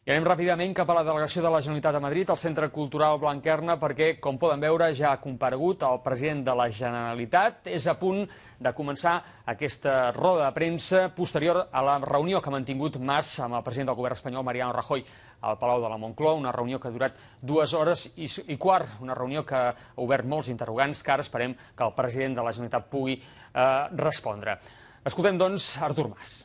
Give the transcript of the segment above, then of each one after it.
I anem ràpidament cap a la delegació de la Generalitat a Madrid, al Centre Cultural Blanquerna, perquè, com poden veure, ja ha comparegut el president de la Generalitat. És a punt de començar aquesta roda de premsa posterior a la reunió que ha mantingut Mas amb el president del govern espanyol, Mariano Rajoy, al Palau de la Moncloa, una reunió que ha durat 2 hores i quart, una reunió que ha obert molts interrogants que ara esperem que el president de la Generalitat pugui respondre. Escoltem, doncs, Artur Mas.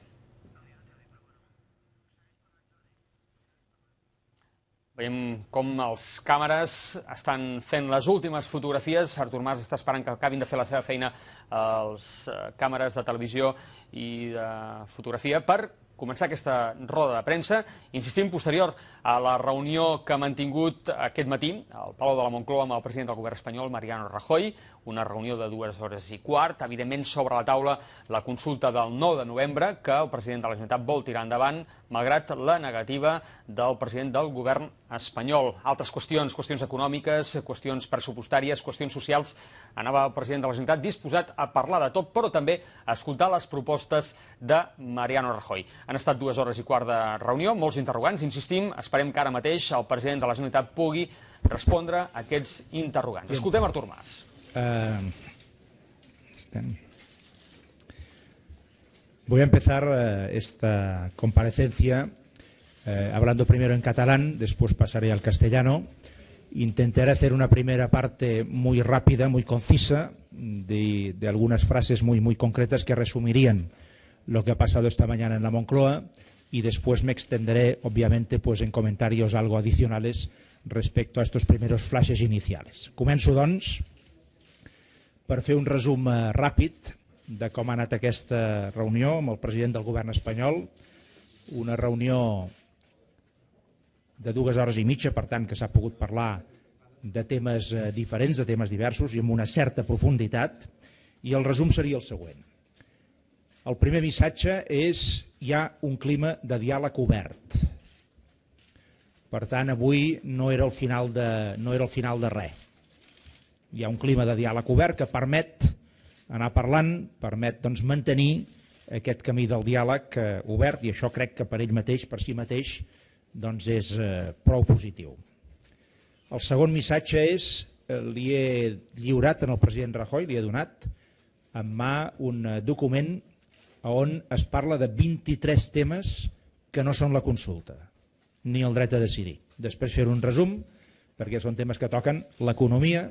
Veiem com els càmeres estan fent les últimes fotografies. Artur Mas està esperant que acabin de fer la seva feina els càmeres de televisió i de fotografia per començar aquesta roda de premsa, insistim, posterior a la reunió que ha mantingut aquest matí al Palau de la Moncloa amb el president del govern espanyol, Mariano Rajoy, una reunió de 2 hores i quart, evidentment sobre la taula la consulta del 9 de novembre, que el president de la Generalitat vol tirar endavant, malgrat la negativa del president del govern espanyol. Altres qüestions econòmiques, qüestions pressupostàries, qüestions socials, anava el president de la Generalitat disposat a parlar de tot, però també a escoltar les propostes de Mariano Rajoy. Han estat 2 hores i quart de reunió, molts interrogants, insistim, esperem que ara mateix el president de la Generalitat pugui respondre a aquests interrogants. Escoltem Artur Mas. Voy a empezar esta comparecencia hablando primero en catalán, después pasaré al castellano. Intentaré hacer una primera parte muy rápida, muy concisa, de algunas frases muy concretas que resumirían lo que ha pasado esta mañana en la Moncloa, y después me extenderé, obviamente, pues en comentarios algo adicionales respecto a estos primeros flashes iniciales. Començo, doncs, per fer un resum ràpid de com ha anat aquesta reunió amb el president del govern espanyol, una reunió de 2 hores i mitja, per tant, que s'ha pogut parlar de temes diferents, de temes diversos i amb una certa profunditat, i el resum seria el següent. El primer missatge és hi ha un clima de diàleg obert. Per tant, avui no era el final de res. Hi ha un clima de diàleg obert que permet anar parlant, permet mantenir aquest camí del diàleg obert, i això crec que per ell mateix, per si mateix, és prou positiu. El segon missatge és, li he lliurat al president Rajoy, li he donat en mà un document on es parla de 23 temes que no són la consulta, ni el dret a decidir. Després fer un resum, perquè són temes que toquen l'economia,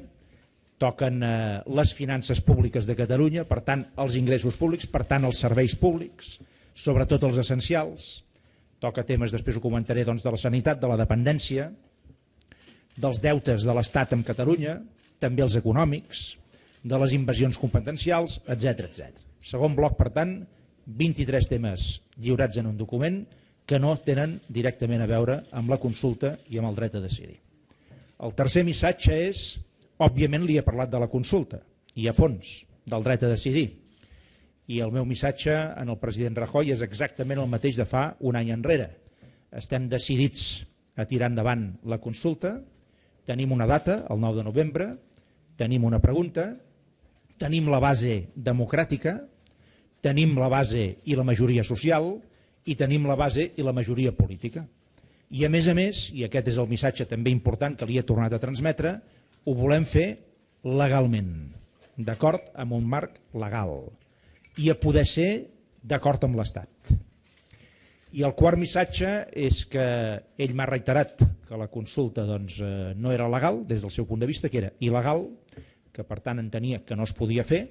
toquen les finances públiques de Catalunya, per tant, els ingressos públics, per tant, els serveis públics, sobretot els essencials. Toca temes, després ho comentaré, de la sanitat, de la dependència, dels deutes de l'Estat amb Catalunya, també els econòmics, de les invasions competencials, etc. Segon bloc, per tant, 23 temes lliurats en un document que no tenen directament a veure amb la consulta i amb el dret a decidir. El tercer missatge és, òbviament li he parlat de la consulta i a fons del dret a decidir, i el meu missatge en el president Rajoy és exactament el mateix de fa un any enrere. Estem decidits a tirar endavant la consulta, tenim una data, el 9 de novembre, tenim una pregunta, tenim la base democràtica, tenim la base i la majoria social, i tenim la base i la majoria política. I a més, i aquest és el missatge també important que li he tornat a transmetre, ho volem fer legalment, d'acord amb un marc legal, i a poder ser d'acord amb l'Estat. I el quart missatge és que ell m'ha reiterat que la consulta no era legal des del seu punt de vista, que era il·legal, que per tant entenia que no es podia fer.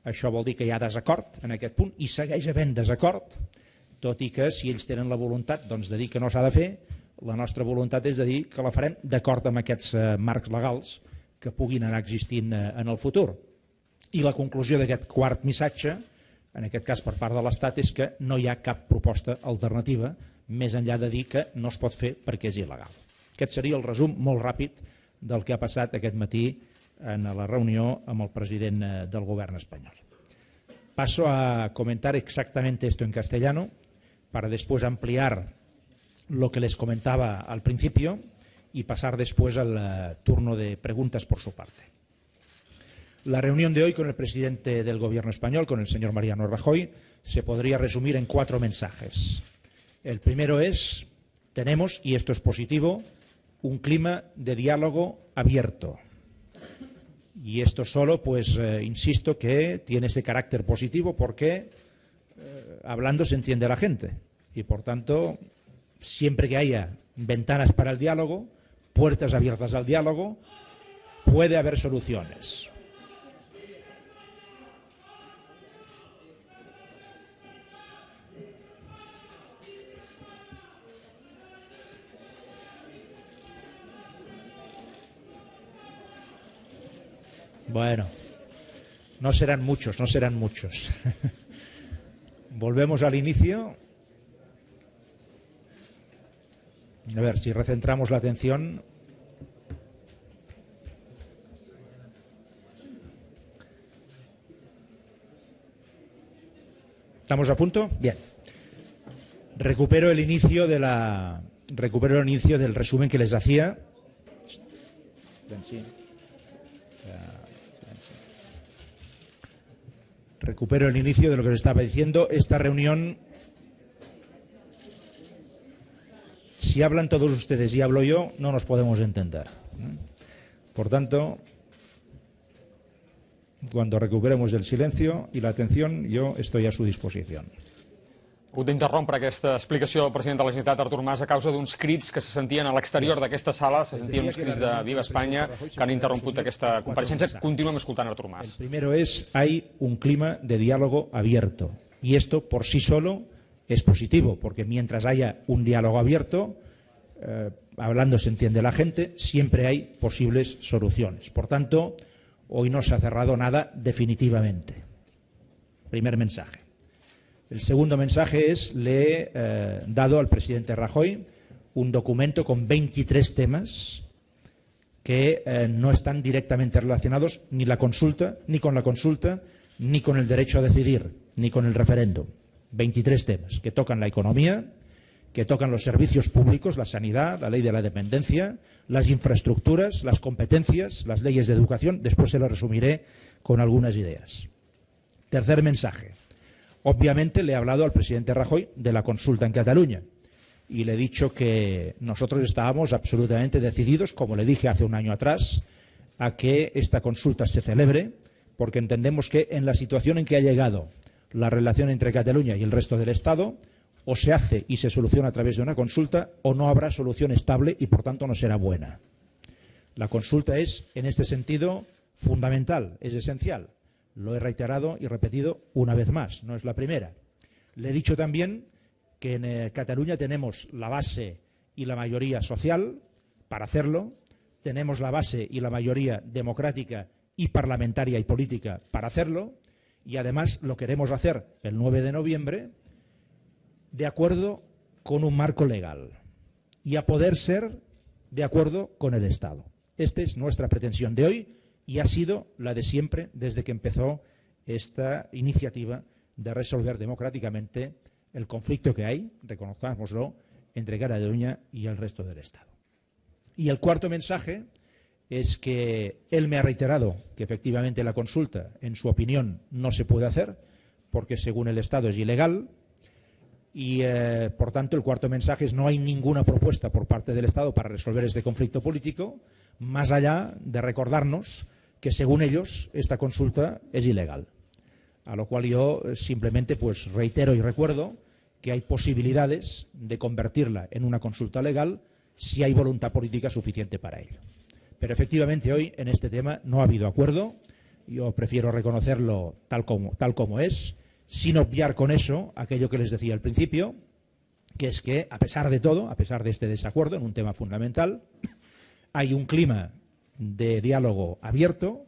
Això vol dir que hi ha desacord en aquest punt, i segueix havent desacord, tot i que si ells tenen la voluntat de dir que no s'ha de fer, la nostra voluntat és de dir que la farem d'acord amb aquests marcs legals que puguin anar existint en el futur. I la conclusió d'aquest quart missatge, en aquest cas per part de l'Estat, és que no hi ha cap proposta alternativa més enllà de dir que no es pot fer perquè és il·legal. Aquest seria el resum molt ràpid del que ha passat aquest matí en la reunió amb el president del govern espanyol. Paso a comentar exactamente esto en castellano para después ampliar lo que les comentaba al principio y pasar después al turno de preguntas por su parte. La reunión de hoy con el presidente del gobierno español, con el señor Mariano Rajoy, se podría resumir en 4 mensajes. El primero es tenemos, y esto es positivo, un clima de diálogo abierto. Y esto solo, pues, insisto, que tiene ese carácter positivo porque hablando se entiende la gente. Y, por tanto, siempre que haya ventanas para el diálogo, puertas abiertas al diálogo, puede haber soluciones. Bueno, no serán muchos, no serán muchos. Volvemos al inicio. A ver si recentramos la atención. ¿Estamos a punto? Bien. Recupero el inicio del resumen que les hacía. Recupero el inicio de lo que les estaba diciendo. Esta reunión, si hablan todos ustedes y hablo yo, no nos podemos entender. Por tanto, cuando recuperemos el silencio y la atención, yo estoy a su disposición. He hagut d'interrompre aquesta explicació del president de la Generalitat, Artur Mas, a causa d'uns crits que se sentien a l'exterior d'aquesta sala, se sentien uns crits de Viva Espanya que han interromput aquesta compareixença. Continuem escoltant Artur Mas. El primero es, hay un clima de diálogo abierto, y esto por sí solo es positivo, porque mientras haya un diálogo abierto, hablando se entiende la gente, siempre hay posibles soluciones. Por tanto, hoy no se ha cerrado nada definitivamente. Primer mensaje. El segundo mensaje es, le he dado al presidente Rajoy un documento con 23 temas que no están directamente relacionados ni con la consulta, ni con el derecho a decidir, ni con el referéndum. 23 temas que tocan la economía, que tocan los servicios públicos, la sanidad, la ley de la dependencia, las infraestructuras, las competencias, las leyes de educación. Después se lo resumiré con algunas ideas. Tercer mensaje. Obviamente le he hablado al presidente Rajoy de la consulta en Cataluña y le he dicho que nosotros estábamos absolutamente decididos, como le dije hace un año atrás, a que esta consulta se celebre, porque entendemos que en la situación en que ha llegado la relación entre Cataluña y el resto del Estado, o se hace y se soluciona a través de una consulta, o no habrá solución estable y por tanto no será buena. La consulta es, en este sentido, fundamental, es esencial. Lo he reiterado y repetido una vez más, no es la primera. Le he dicho también que en Cataluña tenemos la base y la mayoría social para hacerlo, tenemos la base y la mayoría democrática y parlamentaria y política para hacerlo, y además lo queremos hacer el 9 de noviembre de acuerdo con un marco legal y a poder ser de acuerdo con el Estado. Esta es nuestra pretensión de hoy. Y ha sido la de siempre desde que empezó esta iniciativa de resolver democráticamente el conflicto que hay, reconozcámoslo, entre Cataluña y el resto del Estado. Y el cuarto mensaje es que él me ha reiterado que efectivamente la consulta, en su opinión, no se puede hacer porque según el Estado es ilegal y, por tanto, el cuarto mensaje es no hay ninguna propuesta por parte del Estado para resolver este conflicto político, más allá de recordarnos que según ellos esta consulta es ilegal. A lo cual yo simplemente pues reitero y recuerdo que hay posibilidades de convertirla en una consulta legal si hay voluntad política suficiente para ello. Pero efectivamente hoy en este tema no ha habido acuerdo. Yo prefiero reconocerlo tal como es, sin obviar con eso aquello que les decía al principio, que es que a pesar de todo, a pesar de este desacuerdo en un tema fundamental, hay un clima de diálogo abierto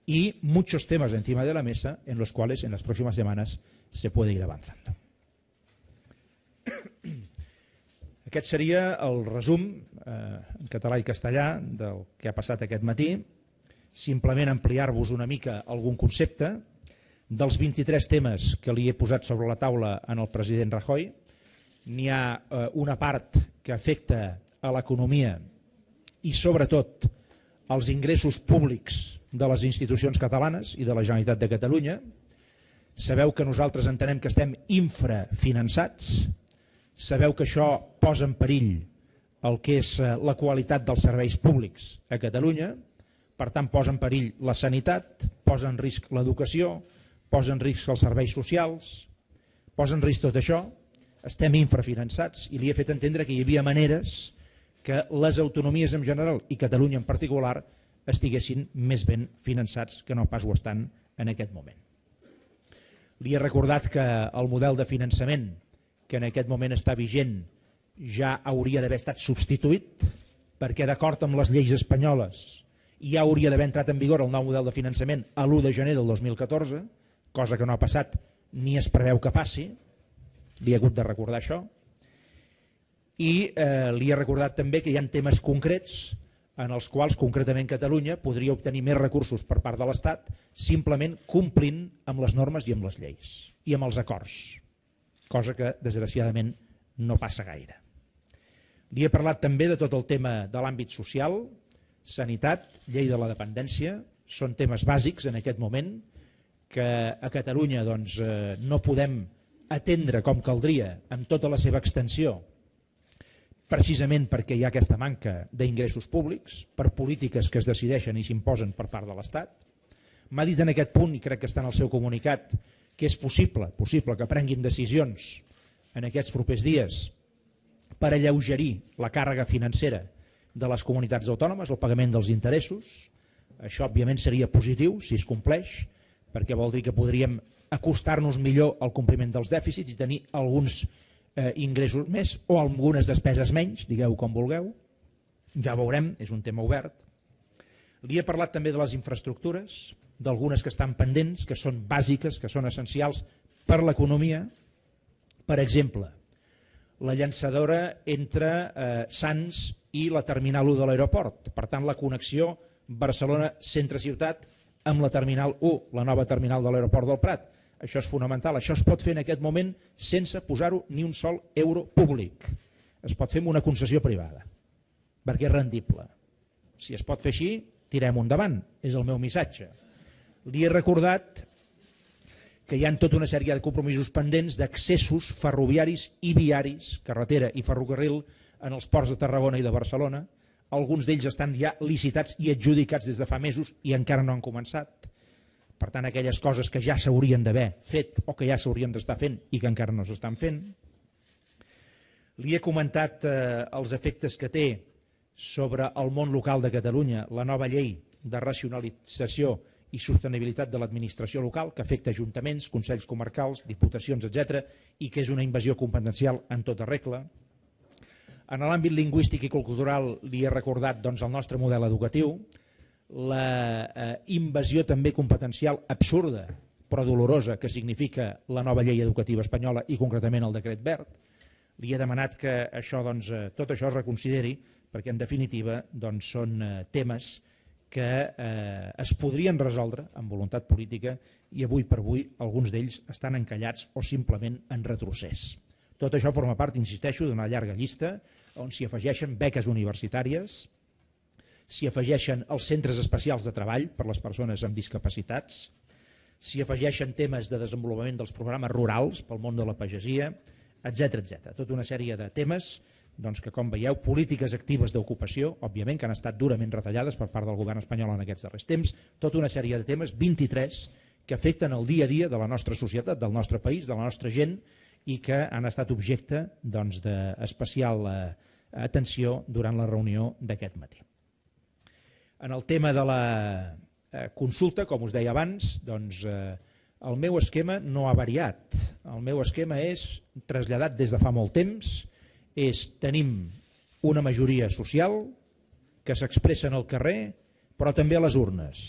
y muchos temas encima de la mesa en los cuales en las próximas semanas se puede ir avanzando. Aquest seria el resum en català i castellà del que ha passat aquest matí. Simplement ampliar-vos una mica algun concepte. Dels 23 temes que li he posat sobre la taula al president Rajoy, n'hi ha una part que afecta a l'economia i sobretot els ingressos públics de les institucions catalanes i de la Generalitat de Catalunya. Sabeu que nosaltres entenem que estem infrafinançats. Sabeu que això posa en perill el que és la qualitat dels serveis públics a Catalunya, per tant posa en perill la sanitat, posa en risc l'educació, posa en risc els serveis socials, posa en risc tot això, estem infrafinançats i li he fet entendre que hi havia maneres que les autonomies en general i Catalunya en particular estiguessin més ben finançats que no pas ho estan en aquest moment. Li he recordat que el model de finançament que en aquest moment està vigent ja hauria d'haver estat substituït perquè d'acord amb les lleis espanyoles ja hauria d'haver entrat en vigor el nou model de finançament a l'1 de gener del 2014, cosa que no ha passat ni es preveu que passi, li he hagut de recordar això, i li he recordat també que hi ha temes concrets en els quals concretament Catalunya podria obtenir més recursos per part de l'Estat simplement complint amb les normes i amb les lleis i amb els acords, cosa que desgraciadament no passa gaire. Li he parlat també de tot el tema de l'àmbit social, sanitat, llei de la dependència, són temes bàsics en aquest moment que a Catalunya doncs, no podem atendre com caldria amb tota la seva extensió precisament perquè hi ha aquesta manca d'ingressos públics per polítiques que es decideixen i s'imposen per part de l'Estat. M'ha dit en aquest punt, i crec que està en el seu comunicat, que és possible que prenguin decisions en aquests propers dies per alleugerir la càrrega financera de les comunitats autònomes, el pagament dels interessos. Això, òbviament, seria positiu si es compleix, perquè vol dir que podríem acostar-nos millor al compliment dels dèficits i tenir alguns ingressos més o algunes despeses menys, digueu com vulgueu. Ja veurem, és un tema obert. Li he parlat també de les infraestructures, d'algunes que estan pendents, que són bàsiques, que són essencials per l'economia. Per exemple, la llançadora entre Sants i la terminal 1 de l'aeroport. Per tant, la connexió Barcelona-Centre-Ciutat amb la terminal 1, la nova terminal de l'aeroport del Prat. Això és fonamental. Això es pot fer en aquest moment sense posar-ho ni un sol euro públic. Es pot fer amb una concessió privada, perquè és rendible. Si es pot fer així, tirem endavant. És el meu missatge. Li he recordat que hi ha tota una sèrie de compromisos pendents d'accessos ferroviaris i viaris, carretera i ferrocarril, en els ports de Tarragona i de Barcelona. Alguns d'ells estan ja licitats i adjudicats des de fa mesos i encara no han començat. Per tant, aquelles coses que ja s'haurien d'haver fet o que ja s'haurien d'estar fent i que encara no s'estan fent. Li he comentat els efectes que té sobre el món local de Catalunya la nova llei de racionalització i sostenibilitat de l'administració local que afecta ajuntaments, consells comarcals, diputacions, etc. i que és una invasió competencial en tota regla. En l'àmbit lingüístic i cultural li he recordat doncs, el nostre model educatiu, la invasió també competencial absurda però dolorosa que significa la nova llei educativa espanyola i concretament el decret verd. Li he demanat que això, doncs, tot això es reconsideri perquè en definitiva doncs, són temes que es podrien resoldre amb voluntat política i avui per avui alguns d'ells estan encallats o simplement en retrocés. Tot això forma part, insisteixo, d'una llarga llista on s'hi afegeixen beques universitàries, s'hi afegeixen els centres especials de treball per les persones amb discapacitats, s'hi afegeixen temes de desenvolupament dels programes rurals pel món de la pagesia, etc. Tota una sèrie de temes doncs, que, com veieu, polítiques actives d'ocupació, òbviament, que han estat durament retallades per part del govern espanyol en aquests darrers temps, tota una sèrie de temes, 23, que afecten el dia a dia de la nostra societat, del nostre país, de la nostra gent, i que han estat objecte doncs, d'especial atenció durant la reunió d'aquest matí. En el tema de la consulta, com us deia abans, doncs, el meu esquema no ha variat. El meu esquema és traslladat des de fa molt temps, tenim una majoria social que s'expressa en el carrer, però també a les urnes.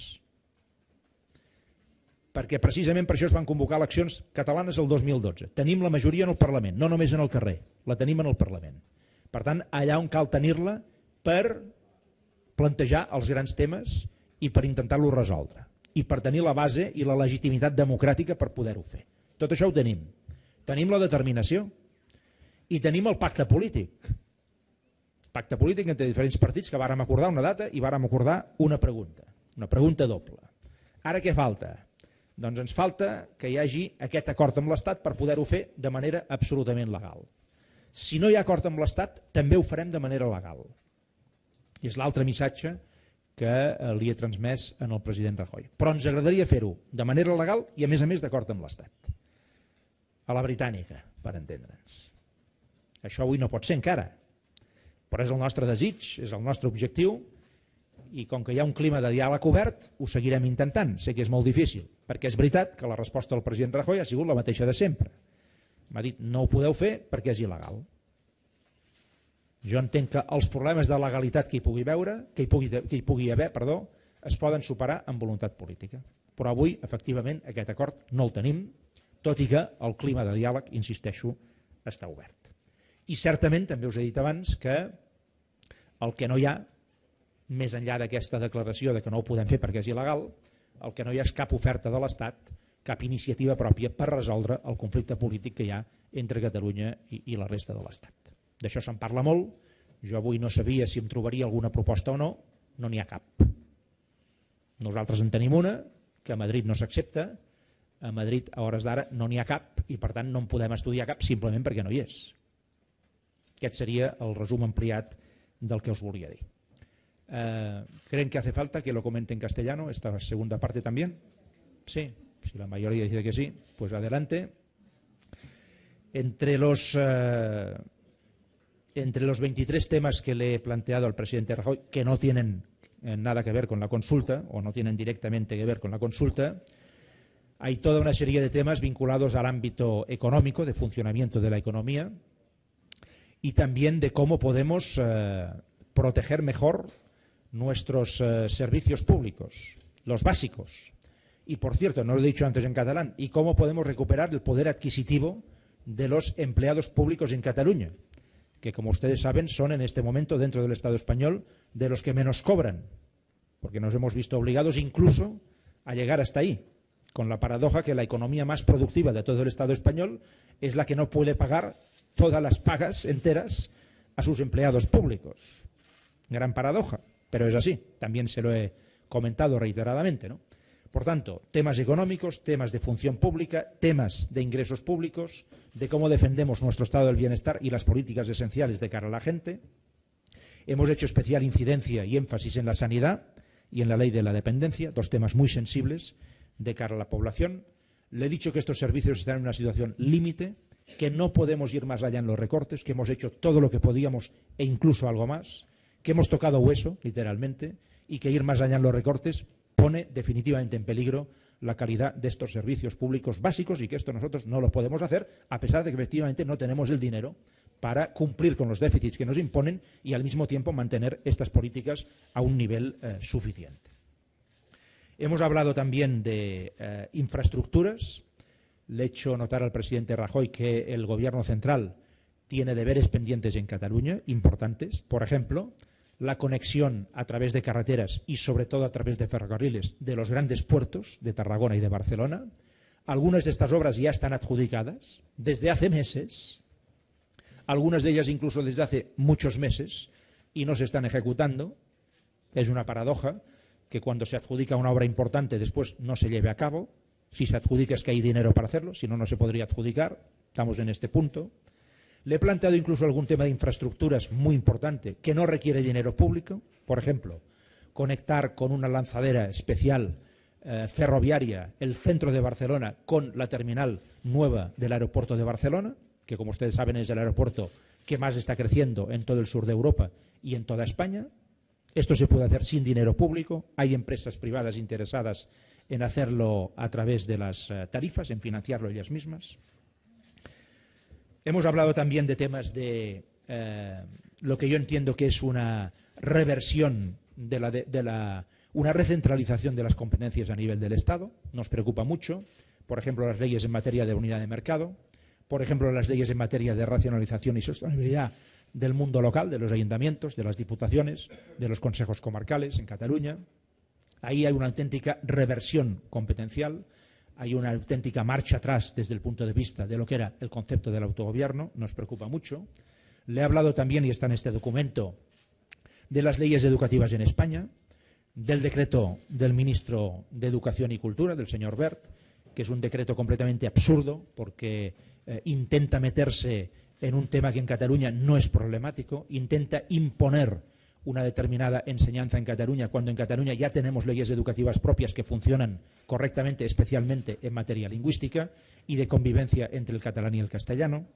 Perquè precisament per això es van convocar eleccions catalanes el 2012. Tenim la majoria en el Parlament, no només en el carrer, la tenim en el Parlament. Per tant, allà on cal tenir-la per plantejar els grans temes i per intentar-los resoldre i per tenir la base i la legitimitat democràtica per poder-ho fer. Tot això ho tenim. Tenim la determinació i tenim el pacte polític. Pacte polític entre diferents partits que vàrem acordar una data i vàrem acordar una pregunta doble. Ara què falta? Doncs ens falta que hi hagi aquest acord amb l'Estat per poder-ho fer de manera absolutament legal. Si no hi ha acord amb l'Estat, també ho farem de manera legal. I és l'altre missatge que li he transmès al president Rajoy. Però ens agradaria fer-ho de manera legal i, a més d'acord amb l'Estat. A la britànica, per entendre'ns. Això avui no pot ser encara, però és el nostre desig, és el nostre objectiu, i com que hi ha un clima de diàleg obert, ho seguirem intentant. Sé que és molt difícil, perquè és veritat que la resposta del president Rajoy ha sigut la mateixa de sempre. M'ha dit, no ho podeu fer perquè és il·legal. Jo entenc que els problemes de legalitat que hi pugui haver, es poden superar amb voluntat política. Però avui, efectivament, aquest acord no el tenim, tot i que el clima de diàleg, insisteixo, està obert. I certament, també us he dit abans, que el que no hi ha, més enllà d'aquesta declaració de que no ho podem fer perquè és il·legal, el que no hi ha és cap oferta de l'Estat, cap iniciativa pròpia per resoldre el conflicte polític que hi ha entre Catalunya i la resta de l'Estat. D'això se'n parla molt, jo avui no sabia si em trobaria alguna proposta o no, no n'hi ha cap. Nosaltres en tenim una, que a Madrid no s'accepta, a Madrid a hores d'ara no n'hi ha cap i per tant no en podem estudiar cap simplement perquè no hi és. Aquest seria el resum ampliat del que us volia dir. ¿Creen que hace falta que lo comente en castellano esta segunda parte también? Sí, si la mayoría dice que sí, pues adelante. Entre los 23 temas que le he planteado al presidente Rajoy, que no tienen nada que ver con la consulta o no tienen directamente que ver con la consulta, hay toda una serie de temas vinculados al ámbito económico, de funcionamiento de la economía, y también de cómo podemos proteger mejor nuestros servicios públicos, los básicos. Y, por cierto, no lo he dicho antes en catalán, y cómo podemos recuperar el poder adquisitivo de los empleados públicos en Cataluña, que, como ustedes saben, son en este momento, dentro del Estado español, de los que menos cobran, porque nos hemos visto obligados incluso a llegar hasta ahí, con la paradoja que la economía más productiva de todo el Estado español es la que no puede pagar todas las pagas enteras a sus empleados públicos. Gran paradoja, pero es así. También se lo he comentado reiteradamente, ¿no? Por tanto, temas económicos, temas de función pública, temas de ingresos públicos, de cómo defendemos nuestro estado del bienestar y las políticas esenciales de cara a la gente. Hemos hecho especial incidencia y énfasis en la sanidad y en la ley de la dependencia, dos temas muy sensibles de cara a la población. Le he dicho que estos servicios están en una situación límite, que no podemos ir más allá en los recortes, que hemos hecho todo lo que podíamos e incluso algo más, que hemos tocado hueso, literalmente, y que ir más allá en los recortes pone definitivamente en peligro la calidad de estos servicios públicos básicos y que esto nosotros no lo podemos hacer a pesar de que efectivamente no tenemos el dinero para cumplir con los déficits que nos imponen y al mismo tiempo mantener estas políticas a un nivel suficiente. Hemos hablado también de infraestructuras. Le he hecho notar al presidente Rajoy que el Gobierno central tiene deberes pendientes en Cataluña, importantes. Por ejemplo, la conexión a través de carreteras y sobre todo a través de ferrocarriles de los grandes puertos de Tarragona y de Barcelona. Algunas de estas obras ya están adjudicadas desde hace meses, algunas de ellas incluso desde hace muchos meses y no se están ejecutando. Es una paradoja que cuando se adjudica una obra importante después no se lleve a cabo. Si se adjudica es que hay dinero para hacerlo, si no, no se podría adjudicar. Estamos en este punto. Le he planteado incluso algún tema de infraestructuras muy importante que no requiere dinero público. Por ejemplo, conectar con una lanzadera especial ferroviaria el centro de Barcelona con la terminal nueva del aeropuerto de Barcelona, que como ustedes saben es el aeropuerto que más está creciendo en todo el sur de Europa y en toda España. Esto se puede hacer sin dinero público. Hay empresas privadas interesadas en hacerlo a través de las tarifas, en financiarlo ellas mismas. Hemos hablado también de temas de lo que yo entiendo que es una reversión una recentralización de las competencias a nivel del Estado. Nos preocupa mucho, por ejemplo, las leyes en materia de unidad de mercado, por ejemplo, las leyes en materia de racionalización y sostenibilidad del mundo local, de los ayuntamientos, de las diputaciones, de los consejos comarcales en Cataluña. Ahí hay una auténtica reversión competencial. Hay una auténtica marcha atrás desde el punto de vista de lo que era el concepto del autogobierno, nos preocupa mucho. Le he hablado también, y está en este documento, de las leyes educativas en España, del decreto del ministro de Educación y Cultura, del señor Wert, que es un decreto completamente absurdo porque intenta meterse en un tema que en Cataluña no es problemático, intenta imponer una determinada enseñanza en Cataluña cuando en Cataluña ya tenemos leyes educativas propias que funcionan correctamente, especialmente en materia lingüística y de convivencia entre el catalán y el castellano,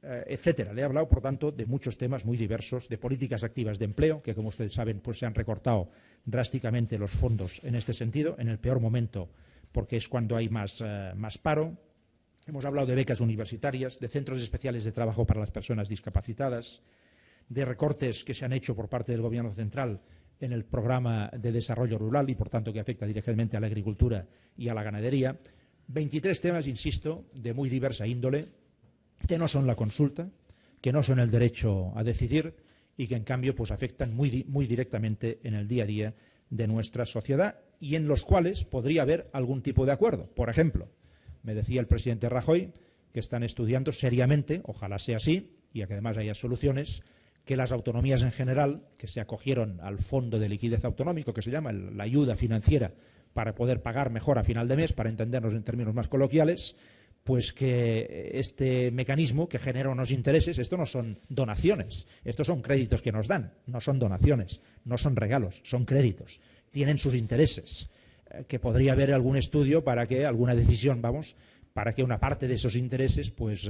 etcétera. Le he hablado, por tanto, de muchos temas muy diversos, de políticas activas de empleo, que como ustedes saben, pues se han recortado drásticamente los fondos en este sentido, en el peor momento, porque es cuando hay más paro. Hemos hablado de becas universitarias, de centros especiales de trabajo para las personas discapacitadas, de recortes que se han hecho por parte del Gobierno central en el programa de desarrollo rural y, por tanto, que afecta directamente a la agricultura y a la ganadería. 23 temas, insisto, de muy diversa índole, que no son la consulta, que no son el derecho a decidir y que, en cambio, pues afectan muy directamente en el día a día de nuestra sociedad y en los cuales podría haber algún tipo de acuerdo. Por ejemplo, me decía el presidente Rajoy que están estudiando seriamente, ojalá sea así, y que además haya soluciones, que las autonomías en general, que se acogieron al Fondo de Liquidez Autonómico, que se llama la ayuda financiera para poder pagar mejor a final de mes, para entendernos en términos más coloquiales, pues que este mecanismo que genera unos intereses, esto no son donaciones, estos son créditos que nos dan, no son donaciones, no son regalos, son créditos, tienen sus intereses, que podría haber algún estudio para que, alguna decisión, para que una parte de esos intereses pues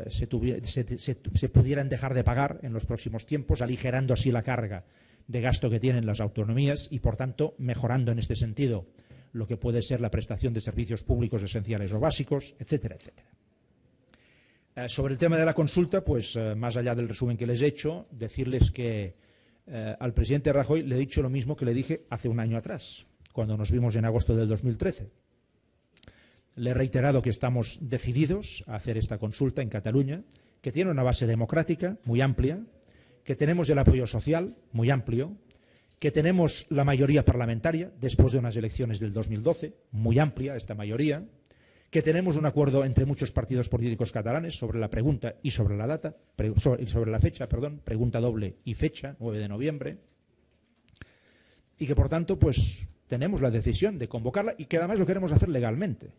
se pudieran dejar de pagar en los próximos tiempos, aligerando así la carga de gasto que tienen las autonomías y, por tanto, mejorando en este sentido lo que puede ser la prestación de servicios públicos esenciales o básicos, etcétera, etcétera. Sobre el tema de la consulta, pues más allá del resumen que les he hecho, decirles que al presidente Rajoy le he dicho lo mismo que le dije hace un año atrás, cuando nos vimos en agosto del 2013. Le he reiterado que estamos decididos a hacer esta consulta en Cataluña, que tiene una base democrática muy amplia, que tenemos el apoyo social muy amplio, que tenemos la mayoría parlamentaria después de unas elecciones del 2012, muy amplia esta mayoría, que tenemos un acuerdo entre muchos partidos políticos catalanes sobre la pregunta y sobre la data, sobre la fecha, pregunta doble y fecha, 9 de noviembre, y que por tanto pues tenemos la decisión de convocarla y que además lo queremos hacer legalmente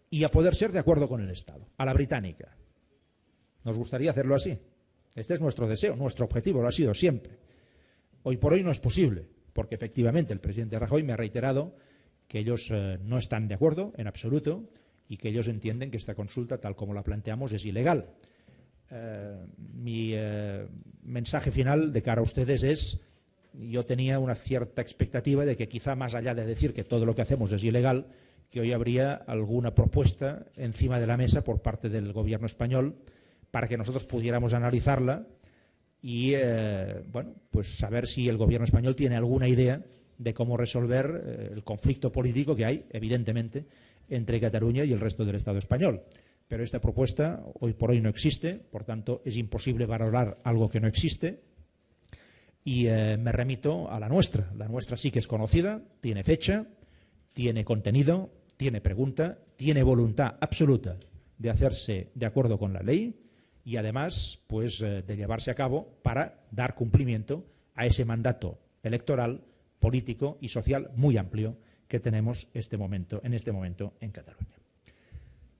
y a poder ser de acuerdo con el Estado, a la británica. Nos gustaría hacerlo así. Este es nuestro deseo, nuestro objetivo, lo ha sido siempre. Hoy por hoy no es posible, porque efectivamente el presidente Rajoy me ha reiterado que ellos no están de acuerdo en absoluto y que ellos entienden que esta consulta, tal como la planteamos, es ilegal. Mi mensaje final de cara a ustedes es: yo tenía una cierta expectativa de que quizá más allá de decir que todo lo que hacemos es ilegal, que hoy habría alguna propuesta encima de la mesa por parte del gobierno español para que nosotros pudiéramos analizarla y pues saber si el gobierno español tiene alguna idea de cómo resolver el conflicto político que hay, evidentemente, entre Cataluña y el resto del Estado español. Pero esta propuesta hoy por hoy no existe, por tanto es imposible valorar algo que no existe y me remito a la nuestra. La nuestra sí que es conocida, tiene fecha, tiene contenido, tiene pregunta, tiene voluntad absoluta de hacerse de acuerdo con la ley y además pues de llevarse a cabo para dar cumplimiento a ese mandato electoral, político y social muy amplio que tenemos en este momento en Catalunya.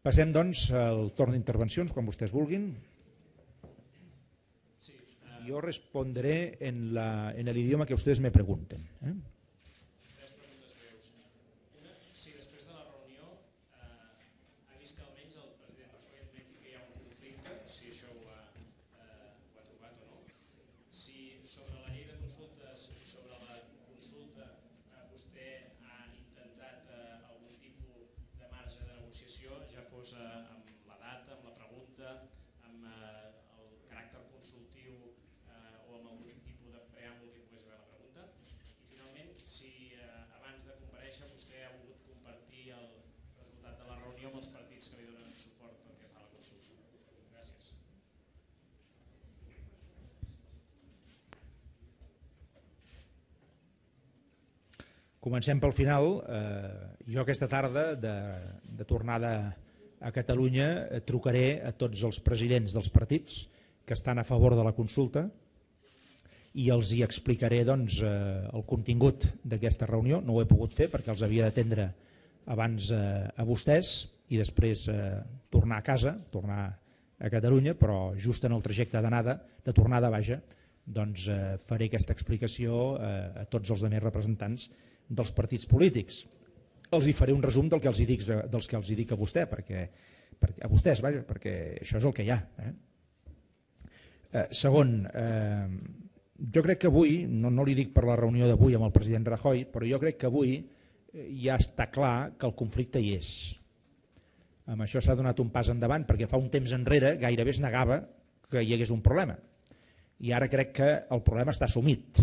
Passem, doncs, al torn d'intervencions, quan vostès vulguin. Sí, yo responderé en el idioma que ustedes me pregunten. Tres preguntes breus. Una, si després de la reunió ha vist que almenys el president Rajoy admeti que hi ha un conflicte, si això ho ha trobat o no. Si sobre la llei de consultes i sobre la consulta vostè ha intentat algun tipus de marge de negociació, ja fos amb la data, amb la pregunta, amb el caràcter consultiu o amb algun tipus de preàmbul que pogués haver la pregunta. I finalment, si abans de comparèixer vostè ha volgut compartir el resultat de la reunió amb els partits que li donen suport pel que fa a la consulta. Gràcies. Comencem pel final. Jo aquesta tarda, de tornada a Catalunya, trucaré a tots els presidents dels partits que estan a favor de la consulta i els hi explicaré doncs, el contingut d'aquesta reunió. No ho he pogut fer perquè els havia d'atendre abans a vostès i després tornar a casa, tornar a Catalunya, però just en el trajecte de tornada, doncs faré aquesta explicació a tots els altres representants dels partits polítics. Els hi faré un resum dels que els hi dic a vostè, a vostès, perquè això és el que hi ha. Segon, jo crec que avui, no li dic per la reunió d'avui amb el president Rajoy, però jo crec que avui ja està clar que el conflicte hi és. Amb això s'ha donat un pas endavant, perquè fa un temps enrere gairebé es negava que hi hagués un problema. I ara crec que el problema està assumit.